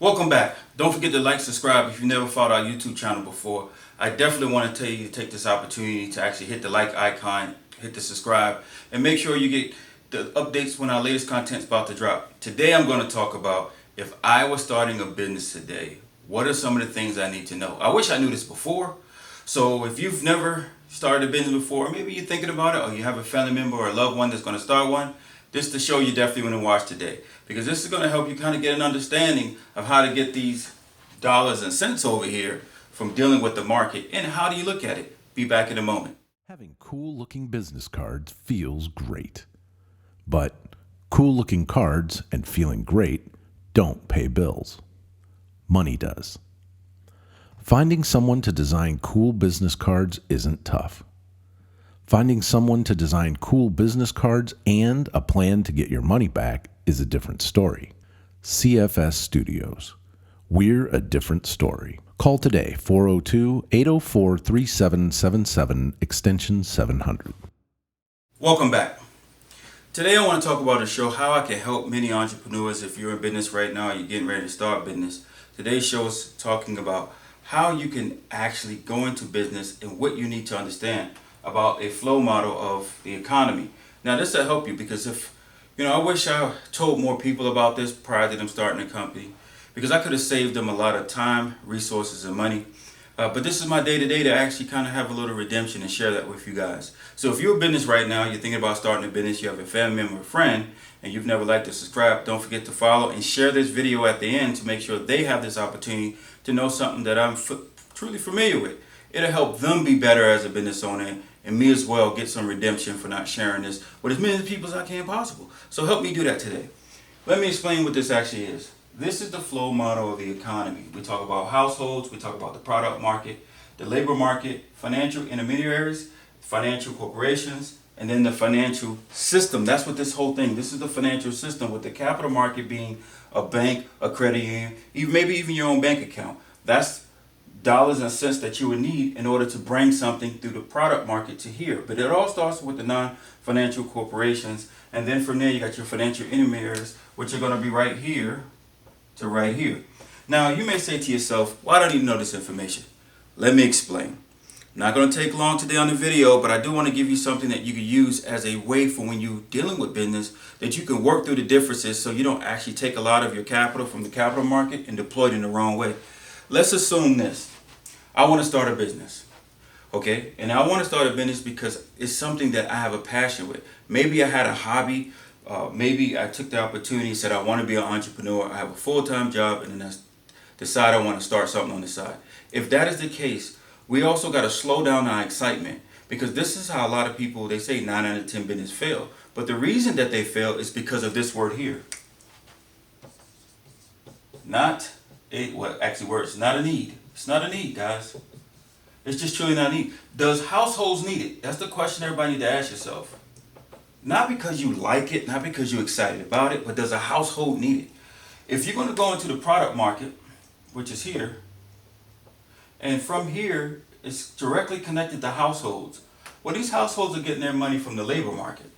Welcome back. Don't forget to like, subscribe if you've never followed our YouTube channel before. I definitely want to tell you to take this opportunity to actually hit the like icon, hit the subscribe, and make sure you get the updates when our latest content's about to drop. Today I'm going to talk about if I was starting a business today, what are some of the things I need to know? I wish I knew this before. So if you've never started a business before, maybe you're thinking about it, or you have a family member or a loved one that's going to start one, this is the show you definitely want to watch today, because this is going to help you kind of get an understanding of how to get these dollars and cents over here from dealing with the market, and how do you look at it. Be back in a moment. Having cool looking business cards feels great. But cool looking cards and feeling great don't pay bills. Money does. Finding someone to design cool business cards isn't tough. Finding someone to design cool business cards and a plan to get your money back is a different story. CFS Studios. We're a different story. Call today, 402-804-3777, extension 700. Welcome back. Today I want to talk about a show how I can help many entrepreneurs. If you're in business right now, you're getting ready to start business. Today's show is talking about how you can actually go into business and what you need to understand about a flow model of the economy. Now this will help you, because if I wish I told more people about this prior to them starting a company, because I could have saved them a lot of time, resources, and money. But this is my day-to-day to actually kind of have a little redemption and share that with you guys. So if you're a business right now, you're thinking about starting a business, you have a family member or friend, and you've never liked or subscribed, don't forget to follow and share this video at the end to make sure they have this opportunity to know something that I'm truly familiar with. It'll help them be better as a business owner, and me as well get some redemption for not sharing this with as many people as I can possible. So help me do that today. Let me explain what this actually is. This is the flow model of the economy. We talk about households, we talk about the product market, the labor market, financial intermediaries, financial corporations, and then the financial system. That's what this whole thing, this is the financial system, with the capital market being a bank, a credit union, maybe even your own bank account. That's dollars and cents that you would need in order to bring something through the product market to here. But it all starts with the non-financial corporations, and then from there you got your financial intermediaries, which are going to be right here to right here. Now you may say to yourself, why do I need to know this information? Let me explain. I'm not going to take long today on the video, but I do want to give you something that you can use as a way for when you're dealing with business, that you can work through the differences so you don't actually take a lot of your capital from the capital market and deploy it in the wrong way. Let's assume this. I want to start a business. Okay? And I want to start a business because it's something that I have a passion with. Maybe I had a hobby. Maybe I took the opportunity and said I want to be an entrepreneur. I have a full-time job, and then I decide I want to start something on the side. If that is the case, we also got to slow down our excitement, because this is how a lot of people, they say 9 out of 10 business fail. But the reason that they fail is because of this word here. Not a need. It's not a need, guys. It's just truly not a need. Does households need it? That's the question everybody need to ask yourself. Not because you like it, not because you're excited about it, but does a household need it? If you're going to go into the product market, which is here, and from here, it's directly connected to households. Well, these households are getting their money from the labor market.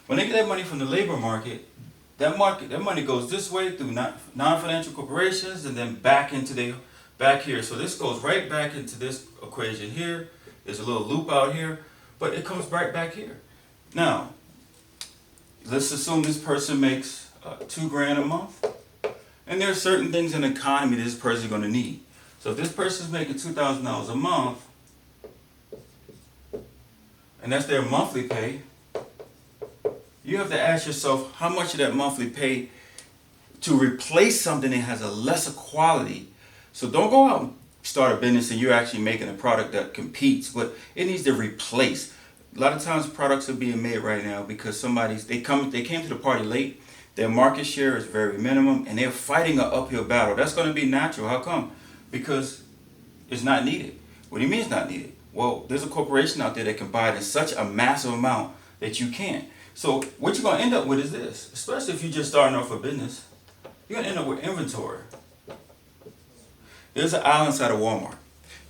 When they get their money from the labor market, that money goes this way through non-financial corporations, and then back here. So this goes right back into this equation here. There's a little loop out here, but it comes right back here. Now, let's assume this person makes $2,000 a month, and there are certain things in the economy this person is going to need. So if this person is making $2,000 a month, and that's their monthly pay, you have to ask yourself how much of that monthly pay to replace something that has a lesser quality. So don't go out and start a business and you're actually making a product that competes, but it needs to replace. A lot of times products are being made right now because they came to the party late, their market share is very minimum, and they're fighting an uphill battle. That's going to be natural. How come? Because it's not needed. What do you mean it's not needed? Well, there's a corporation out there that can buy it in such a massive amount that you can't. So what you're going to end up with is this, especially if you're just starting off a business, you're going to end up with inventory. There's an aisle inside of Walmart,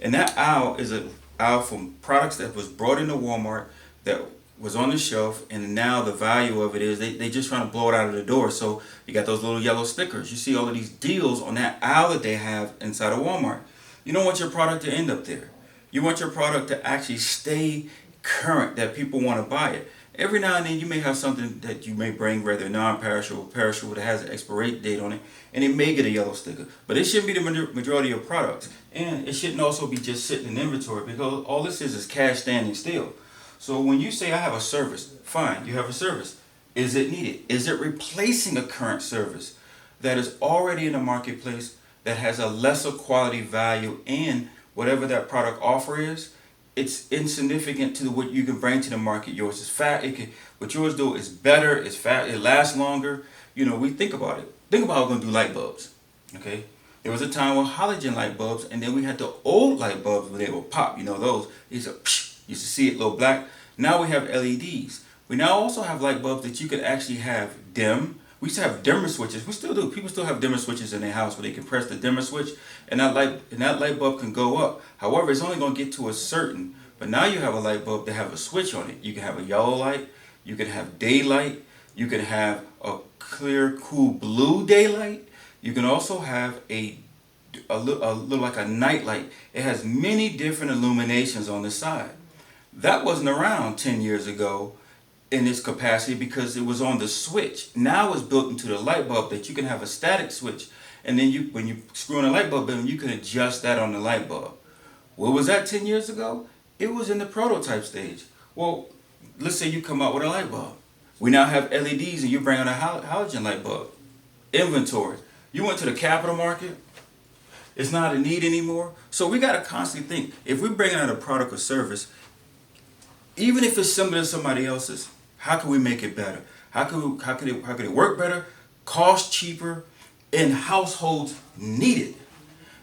and that aisle is an aisle from products that was brought into Walmart that was on the shelf, and now the value of it is they just trying to blow it out of the door. So you got those little yellow stickers. You see all of these deals on that aisle that they have inside of Walmart. You don't want your product to end up there. You want your product to actually stay current, that people want to buy it. Every now and then you may have something that you may bring, whether non-perishable, perishable, that has an expiration date on it, and it may get a yellow sticker. But it shouldn't be the majority of products. And it shouldn't also be just sitting in inventory, because all this is cash standing still. So when you say I have a service, fine, you have a service. Is it needed? Is it replacing a current service that is already in the marketplace that has a lesser quality value, and whatever that product offer is, it's insignificant to what you can bring to the market. Yours is fat. What yours do is better. It's fat. It lasts longer. You know, we think about it. Think about how we're gonna do light bulbs. Okay, there was a time with halogen light bulbs, and then we had the old light bulbs where they would pop. You know those. These are you used to see it little black. Now we have LEDs. We now also have light bulbs that you could actually have dim. We used to have dimmer switches. We still do. People still have dimmer switches in their house where they can press the dimmer switch and that light bulb can go up. However, it's only going to get to a certain. But now you have a light bulb that have a switch on it. You can have a yellow light. You can have daylight. You can have a clear, cool blue daylight. You can also have a little like a night light. It has many different illuminations on the side. That wasn't around 10 years ago in its capacity because it was on the switch. Now it's built into the light bulb that you can have a static switch, and then when you screw in a light bulb in, you can adjust that on the light bulb. What was that 10 years ago? It was in the prototype stage. Well, let's say you come out with a light bulb. We now have LEDs and you bring on a halogen light bulb. Inventory. You went to the capital market. It's not a need anymore. So we got to constantly think, if we're bringing out a product or service, even if it's similar to somebody else's, how can we make it better? How could it work better, cost cheaper, and households need it?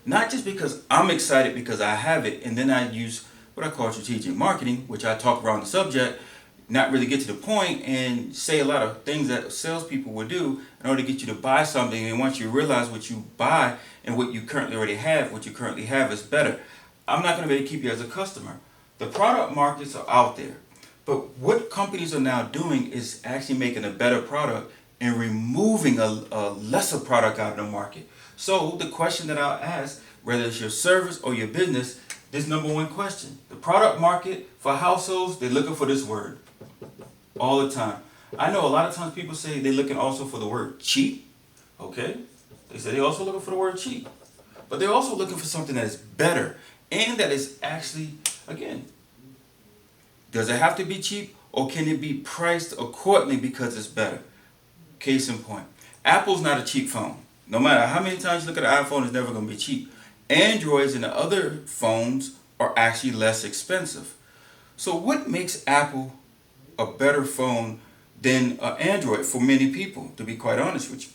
Not just because I'm excited because I have it, and then I use what I call strategic marketing, which I talk around the subject, not really get to the point and say a lot of things that salespeople would do in order to get you to buy something. And once you realize what you buy and what you currently already have, what you currently have is better, I'm not going to be able to keep you as a customer. The product markets are out there, but what companies are now doing is actually making a better product and removing a lesser product out of the market. So the question that I'll ask, whether it's your service or your business, this number one question. The product market for households, they're looking for this word all the time. I know a lot of times people say they're looking also for the word cheap. Okay? They say they're also looking for the word cheap. But they're also looking for something that is better and that is actually, again, does it have to be cheap, or can it be priced accordingly because it's better? Case in point, Apple's not a cheap phone. No matter how many times you look at an iPhone, it's never going to be cheap. Androids and the other phones are actually less expensive. So what makes Apple a better phone than an Android for many people, to be quite honest with you?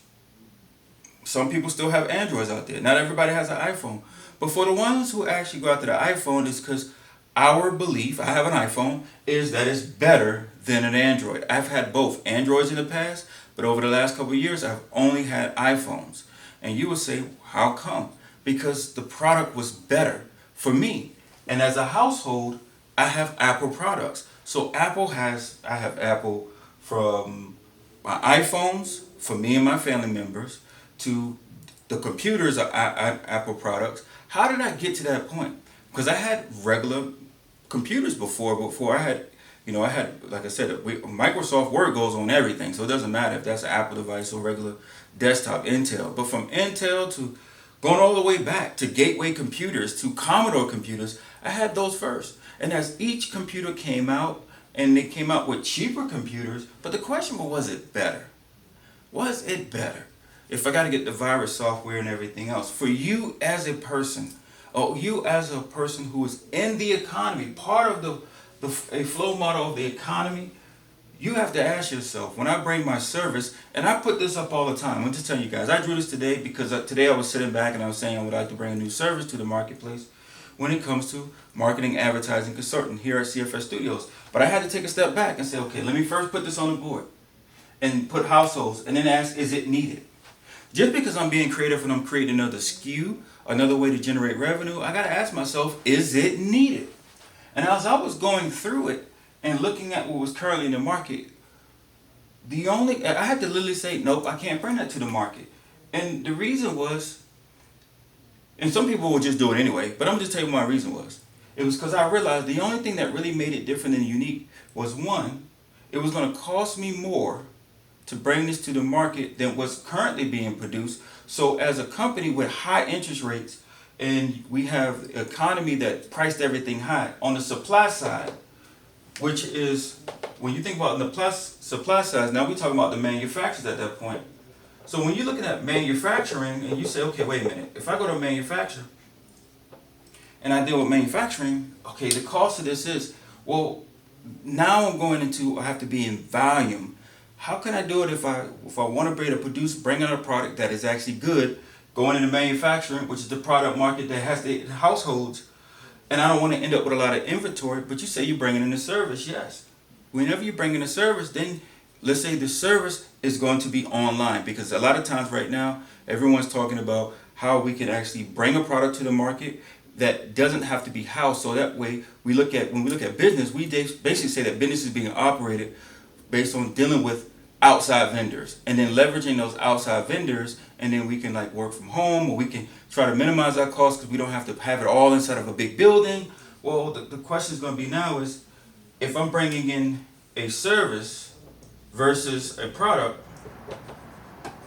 Some people still have Androids out there. Not everybody has an iPhone. But for the ones who actually go after the iPhone, it's because our belief, I have an iPhone, is that it's better than an Android. I've had both Androids in the past, but over the last couple of years, I've only had iPhones. And you would say, how come? Because the product was better for me. And as a household, I have Apple products. So I have Apple from my iPhones, for me and my family members, to the computers are Apple products. How did I get to that point? Because I had regular computers before I had, like I said, Microsoft Word goes on everything, so it doesn't matter if that's an Apple device or regular desktop Intel. But from Intel to going all the way back to Gateway computers to Commodore computers, I had those first. And as each computer came out, and they came out with cheaper computers, but the question was it better? Was it better? If I got to get the virus software and everything else, for you as a person, or you as a person who is in the economy, part of a flow model of the economy, you have to ask yourself, when I bring my service, and I put this up all the time, I'm just telling you guys, I drew this today because today I was sitting back and I was saying I would like to bring a new service to the marketplace when it comes to marketing, advertising, consulting here at CFS Studios. But I had to take a step back and say, okay, let me first put this on the board and put households and then ask, is it needed? Just because I'm being creative and I'm creating another SKU, another way to generate revenue, I got to ask myself, is it needed? And as I was going through it, and looking at what was currently in the market, I had to literally say, nope, I can't bring that to the market. And the reason was, and some people will just do it anyway, but I'm just telling you what my reason was. It was because I realized the only thing that really made it different and unique was, one, it was going to cost me more to bring this to the market than what's currently being produced. So as a company with high interest rates, and we have an economy that priced everything high, on the supply side, which is, when you think about the supply side, now we're talking about the manufacturers at that point. So when you're looking at manufacturing and you say, okay, wait a minute, if I go to a manufacturer and I deal with manufacturing, okay, the cost of this is, well, now I'm going into, I have to be in volume. How can I do it if I want to be able to produce, bring out a product that is actually good, going into manufacturing, which is the product market that has the households, and I don't want to end up with a lot of inventory, but you say you're bringing in a service, yes. Whenever you bring in a service, then let's say the service is going to be online, because a lot of times right now, everyone's talking about how we can actually bring a product to the market that doesn't have to be housed. So that way, when we look at business, we basically say that business is being operated based on dealing with outside vendors, and then leveraging those outside vendors, and then we can like work from home, or we can try to minimize our costs because we don't have to have it all inside of a big building. Well, the question is going to be now is, if I'm bringing in a service versus a product,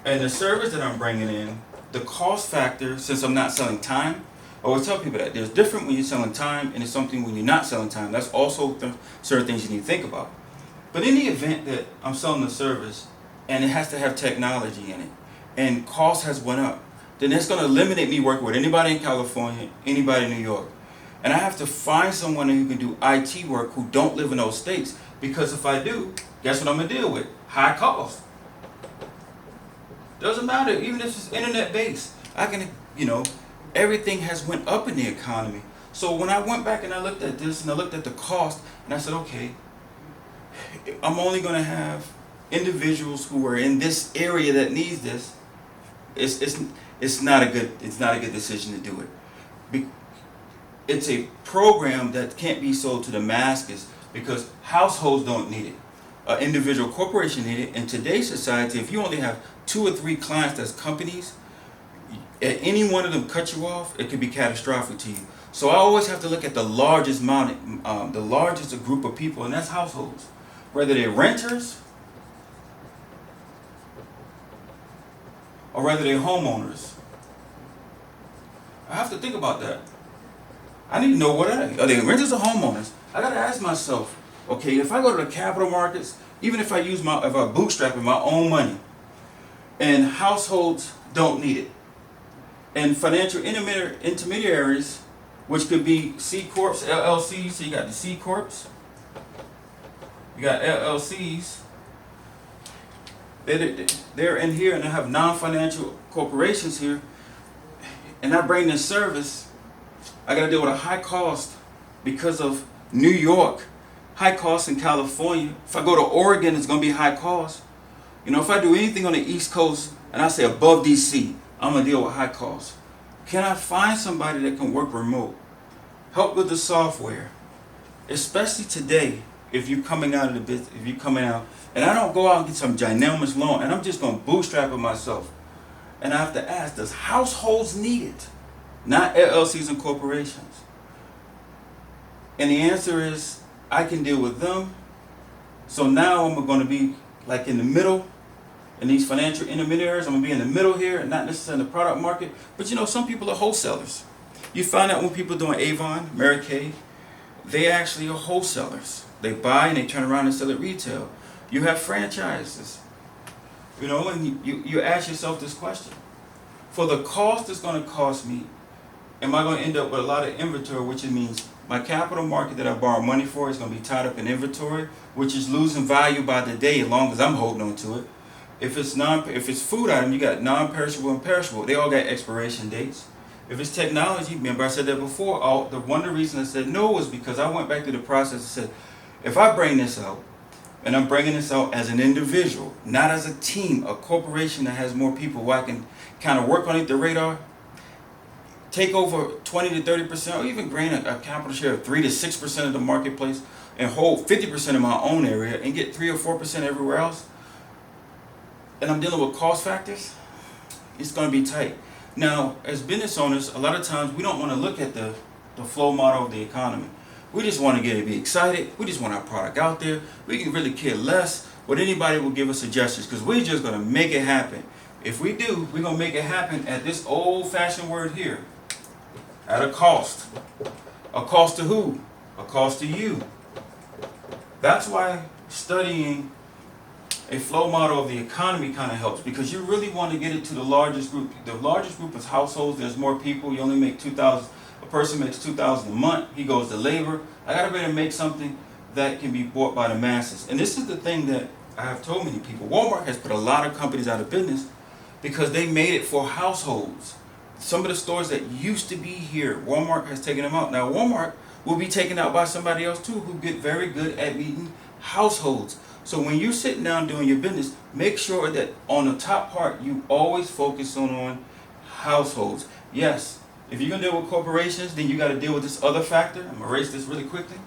and the service that I'm bringing in, the cost factor, since I'm not selling time, I always tell people that there's different when you're selling time and it's something when you're not selling time. That's also certain things you need to think about. But in the event that I'm selling a service and it has to have technology in it and cost has went up, then that's going to eliminate me working with anybody in California, anybody in New York. And I have to find someone who can do IT work who don't live in those states, because if I do, guess what I'm going to deal with? High cost. Doesn't matter, even if it's internet based. I can, everything has went up in the economy. So when I went back and I looked at this and I looked at the cost and I said, okay, I'm only going to have individuals who are in this area that needs this. It's not a good decision to do it. It's a program that can't be sold to the masses because households don't need it. An individual corporation need it. In today's society, if you only have 2 or 3 clients that's companies, any one of them cut you off, it could be catastrophic to you. So I always have to look at the largest group of people, and that's households. Whether they're renters or whether they're homeowners. I have to think about that. I need to know what are they renters or homeowners? I gotta ask myself, okay, if I go to the capital markets, even if I bootstrap in my own money, and households don't need it, and financial intermediaries, which could be C Corps, LLCs, so you got the C Corps, you got LLCs, they're in here, and I have non-financial corporations here, and I bring this service, I got to deal with a high cost because of New York, high cost in California. If I go to Oregon, it's going to be high cost. If I do anything on the East Coast, and I say above DC, I'm going to deal with high cost. Can I find somebody that can work remote? Help with the software, especially today. If you're coming out of the business, and I don't go out and get some ginormous loan, and I'm just going to bootstrap it myself. And I have to ask, does households need it? Not LLCs and corporations. And the answer is, I can deal with them. So now I'm going to be like in the middle, in these financial intermediaries. I'm going to be in the middle here, and not necessarily in the product market. But some people are wholesalers. You find out when people doing Avon, Mary Kay, they actually are wholesalers. They buy and they turn around and sell it retail. You have franchises. And you ask yourself this question. For the cost it's going to cost me, am I going to end up with a lot of inventory, which means my capital market that I borrow money for is going to be tied up in inventory, which is losing value by the day as long as I'm holding on to it. If it's food item, you got non-perishable and perishable. They all got expiration dates. If it's technology, remember I said that before, one of the reasons I said no was because I went back through the process and said, if I bring this out, and I'm bringing this out as an individual, not as a team, a corporation that has more people who I can kind of work underneath the radar, take over 20 to 30%, or even gain a capital share of 3 to 6% of the marketplace, and hold 50% in my own area and get 3 or 4% everywhere else, and I'm dealing with cost factors, it's going to be tight. Now, as business owners, a lot of times we don't want to look at the flow model of the economy. We just want to get it, be excited. We just want our product out there. We can really care less what anybody will give us suggestions, because we're just going to make it happen. If we do, we're going to make it happen at this old-fashioned word here, at a cost. A cost to who? A cost to you. That's why studying a flow model of the economy kind of helps, because you really want to get it to the largest group. The largest group is households. There's more people. You only make 2,000. A person makes 2,000 a month. He goes to labor. I got to be able to make something that can be bought by the masses. And this is the thing that I have told many people. Walmart has put a lot of companies out of business because they made it for households. Some of the stores that used to be here, Walmart has taken them out. Now Walmart will be taken out by somebody else too, who get very good at meeting households. So when you're sitting down doing your business, make sure that on the top part, you always focus on households. Yes, if you're going to deal with corporations, then you got to deal with this other factor. I'm going to erase this really quickly.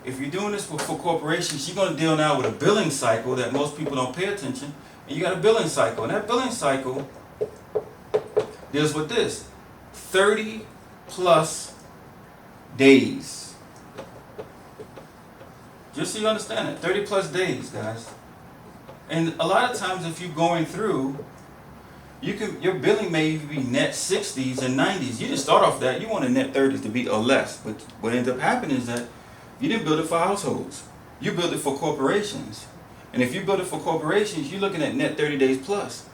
If you're doing this for corporations, you're going to deal now with a billing cycle that most people don't pay attention. And you got a billing cycle. And that billing cycle deals with this: 30 plus days. Just so you understand it, 30 plus days, guys. And a lot of times if you're going through, your billing may be net 60s and 90s. You didn't start off that. You want a net 30s to be or less. But what ends up happening is that you didn't build it for households. You built it for corporations. And if you build it for corporations, you're looking at net 30 days plus.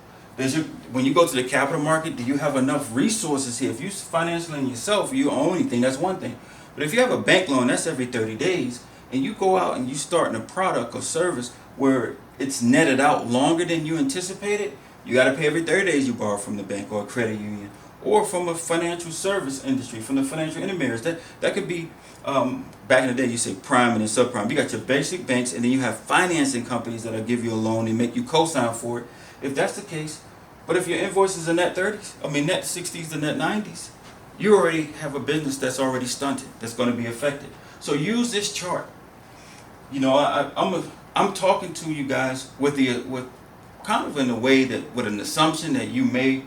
When you go to the capital market, do you have enough resources here? If you're financially in yourself, you own anything, that's one thing. But if you have a bank loan, that's every 30 days. And you go out and you start in a product or service where it's netted out longer than you anticipated, you got to pay every 30 days you borrow from the bank or a credit union or from a financial service industry, from the financial intermediaries. That could be, back in the day, you say prime and then subprime. You got your basic banks, and then you have financing companies that'll give you a loan and make you co-sign for it, if that's the case. But if your invoices are net 30s, net 60s to net 90s, you already have a business that's already stunted, that's going to be affected. So use this chart. I'm talking to you guys with kind of in a way that with an assumption that you may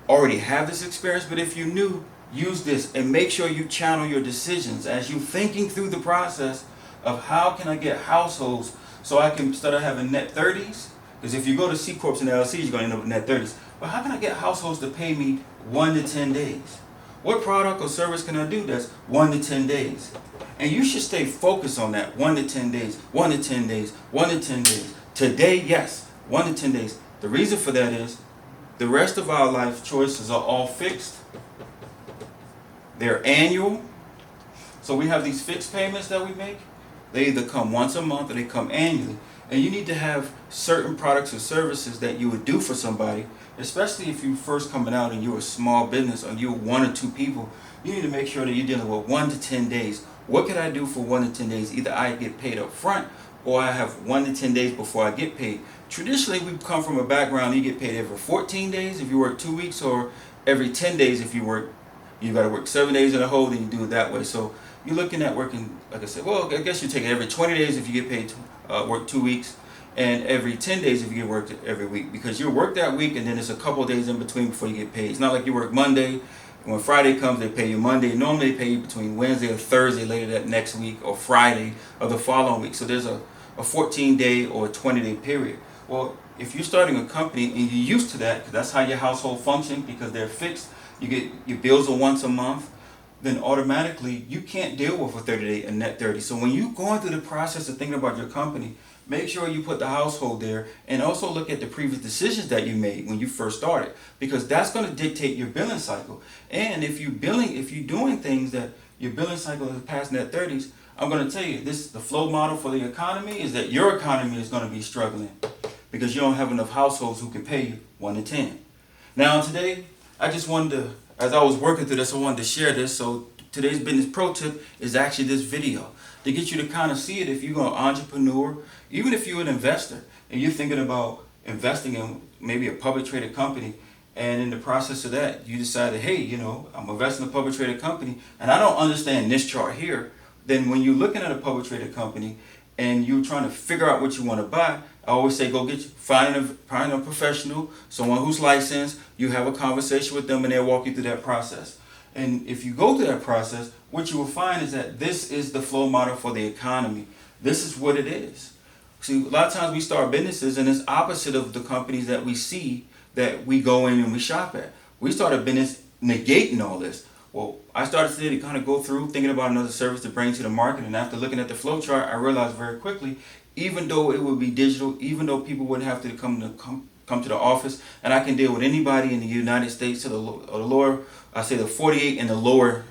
already have this experience, but if you new, use this and make sure you channel your decisions as you're thinking through the process of how can I get households so I can start having net 30s. Because if you go to C Corps and LLCs, you're going to end up with net 30s. But how can I get households to pay me 1 to 10 days? What product or service can I do that's 1 to 10 days? And you should stay focused on that 1 to 10 days, 1 to 10 days, 1 to 10 days. Today, yes, 1 to 10 days. The reason for that is the rest of our life choices are all fixed. They're annual. So we have these fixed payments that we make. They either come once a month or they come annually. And you need to have certain products or services that you would do for somebody, especially if you're first coming out and you're a small business or you're 1 or 2 people. You need to make sure that you're dealing with 1 to 10 days. What can I do for 1 to 10 days? Either I get paid up front or I have 1 to 10 days before I get paid. Traditionally, we come from a background you get paid every 14 days if you work 2 weeks, or every 10 days if you got to work 7 days in a whole, then you do it that way. So you're looking at working, like I said, well, I guess you take it every 20 days if you get paid work 2 weeks, and every 10 days if you get worked every week, because you work that week and then there's a couple of days in between before you get paid. It's not like you work Monday, and when Friday comes they pay you Monday. Normally they pay you between Wednesday or Thursday later that next week, or Friday of the following week. So there's a 14-day or a 20-day period. Well, if you're starting a company and you're used to that, because that's how your household functions, because they're fixed, you get your bills are once a month, then automatically you can't deal with a 30-day and net 30. So when you're going through the process of thinking about your company, make sure you put the household there, and also look at the previous decisions that you made when you first started, because that's going to dictate your billing cycle. And if you're doing things that your billing cycle is past net 30s, I'm going to tell you, the flow model for the economy is that your economy is going to be struggling because you don't have enough households who can pay you 1 to 10. Now today, I just wanted to, as I was working through this, I wanted to share this. So today's business pro tip is actually this video to get you to kind of see it. If you're an entrepreneur, even if you're an investor and you're thinking about investing in maybe a public traded company, and in the process of that, you decided, hey, I'm investing in a public traded company, and I don't understand this chart here. then when you're looking at a public traded company and you're trying to figure out what you want to buy, I always say find a professional, someone who's licensed. You have a conversation with them and they'll walk you through that process. And if you go through that process, what you will find is that this is the flow model for the economy. This is what it is. See, a lot of times we start businesses and it's opposite of the companies that we see that we go in and we shop at. We start a business negating all this. Well, I started today to kind of go through thinking about another service to bring to the market, and after looking at the flow chart, I realized very quickly, even though it would be digital, even though people wouldn't have to come to the office, and I can deal with anybody in the United States to the lower, I say the 48 and the lower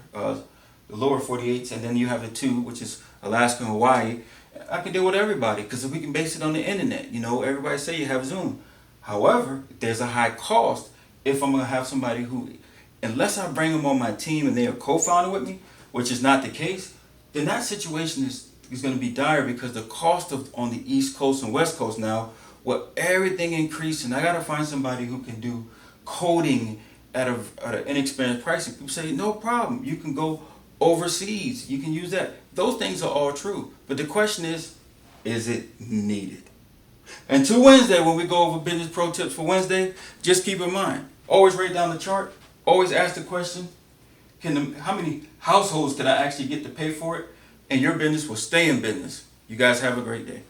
48s, and then you have the 2, which is Alaska and Hawaii. I can deal with everybody because we can base it on the internet. Everybody say you have Zoom. However, there's a high cost if I'm going to have somebody who, unless I bring them on my team and they are co-founder with me, which is not the case, then that situation is going to be dire because the cost on the East Coast and West Coast now, with everything increasing, I got to find somebody who can do coding at an inexpensive pricing. People say, no problem, you can go overseas, you can use that. Those things are all true. But the question is it needed? Until Wednesday, when we go over business pro tips for Wednesday, just keep in mind, always write down the chart, always ask the question, how many households can I actually get to pay for it? And your business will stay in business. You guys have a great day.